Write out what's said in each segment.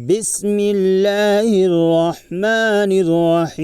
بسم اللہ الرحمن الرحیم۔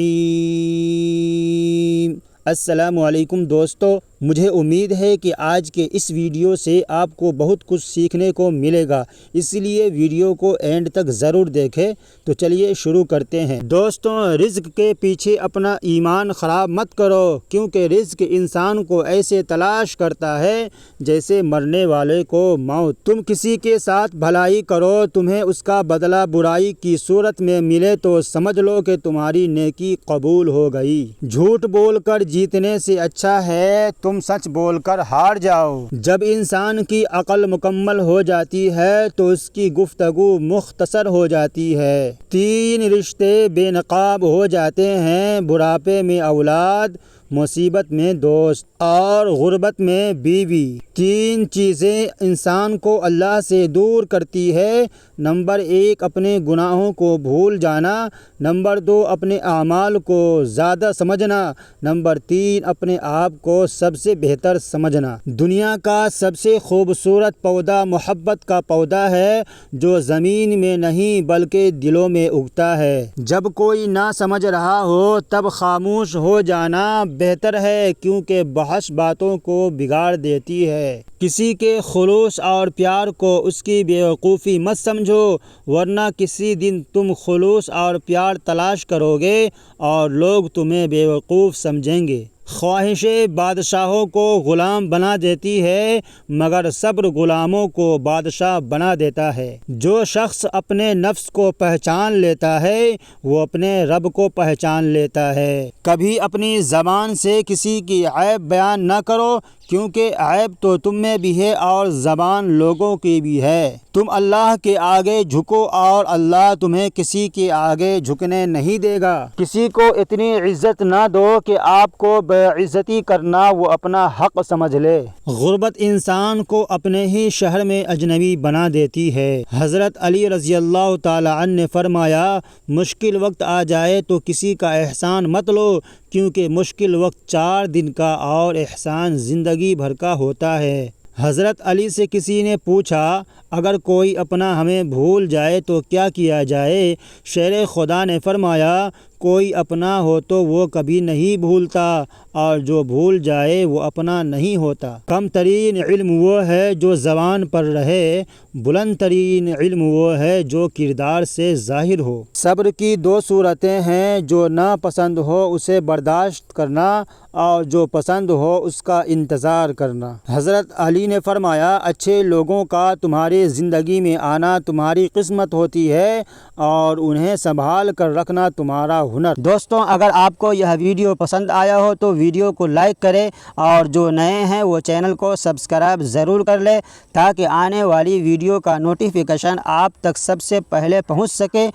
السلام علیکم دوستو، مجھے امید ہے کہ آج کے اس ویڈیو سے آپ کو بہت کچھ سیکھنے کو ملے گا، اس لیے ویڈیو کو اینڈ تک ضرور دیکھیں۔ تو چلیے شروع کرتے ہیں۔ دوستوں، رزق کے پیچھے اپنا ایمان خراب مت کرو، کیونکہ رزق انسان کو ایسے تلاش کرتا ہے جیسے مرنے والے کو موت۔ تم کسی کے ساتھ بھلائی کرو، تمہیں اس کا بدلہ برائی کی صورت میں ملے تو سمجھ لو کہ تمہاری نیکی قبول ہو گئی۔ جھوٹ بول کر جیتنے سے اچھا ہے تم سچ بول کر ہار جاؤ۔ جب انسان کی عقل مکمل ہو جاتی ہے تو اس کی گفتگو مختصر ہو جاتی ہے۔ 3 رشتے بے نقاب ہو جاتے ہیں: بڑھاپے میں اولاد، مصیبت میں دوست اور غربت میں بیوی۔ 3 چیزیں انسان کو اللہ سے دور کرتی ہے: نمبر 1 اپنے گناہوں کو بھول جانا، نمبر 2 اپنے اعمال کو زیادہ سمجھنا، نمبر 3 اپنے آپ کو سب سے بہتر سمجھنا۔ دنیا کا سب سے خوبصورت پودا محبت کا پودا ہے، جو زمین میں نہیں بلکہ دلوں میں اگتا ہے۔ جب کوئی نہ سمجھ رہا ہو تب خاموش ہو جانا بہتر ہے، کیونکہ بحث باتوں کو بگاڑ دیتی ہے۔ کسی کے خلوص اور پیار کو اس کی بیوقوفی مت سمجھو، ورنہ کسی دن تم خلوص اور پیار تلاش کرو گے اور لوگ تمہیں بیوقوف سمجھیں گے۔ خواہشیں بادشاہوں کو غلام بنا دیتی ہے، مگر صبر غلاموں کو بادشاہ بنا دیتا ہے۔ جو شخص اپنے نفس کو پہچان لیتا ہے وہ اپنے رب کو پہچان لیتا ہے۔ کبھی اپنی زبان سے کسی کی عیب بیان نہ کرو، کیونکہ عیب تو تم میں بھی ہے اور زبان لوگوں کی بھی ہے۔ تم اللہ کے آگے جھکو اور اللہ تمہیں کسی کے آگے جھکنے نہیں دے گا۔ کسی کو اتنی عزت نہ دو کہ آپ کو بے عزتی کرنا وہ اپنا حق سمجھ لے۔ غربت انسان کو اپنے ہی شہر میں اجنبی بنا دیتی ہے۔ حضرت علی رضی اللہ تعالی عنہ نے فرمایا، مشکل وقت آ جائے تو کسی کا احسان مت لو، کیونکہ مشکل وقت 4 دن کا اور احسان زندگی بھر کا ہوتا ہے۔ حضرت علی سے کسی نے پوچھا، اگر کوئی اپنا ہمیں بھول جائے تو کیا کیا جائے؟ شیر خدا نے فرمایا، کوئی اپنا ہو تو وہ کبھی نہیں بھولتا، اور جو بھول جائے وہ اپنا نہیں ہوتا۔ کم ترین علم وہ ہے جو زبان پر رہے، بلند ترین علم وہ ہے جو کردار سے ظاہر ہو۔ صبر کی 2 صورتیں ہیں: جو ناپسند ہو اسے برداشت کرنا، اور جو پسند ہو اس کا انتظار کرنا۔ حضرت علی نے فرمایا، اچھے لوگوں کا تمہاری زندگی میں آنا تمہاری قسمت ہوتی ہے، اور انہیں سنبھال کر رکھنا تمہارا ہنر۔ دوستوں، اگر آپ کو یہ ویڈیو پسند آیا ہو تو ویڈیو کو لائک کریں، اور جو نئے ہیں وہ چینل کو سبسکرائب ضرور کر لیں، تاکہ آنے والی ویڈیو کا نوٹیفیکیشن آپ تک سب سے پہلے پہنچ سکے۔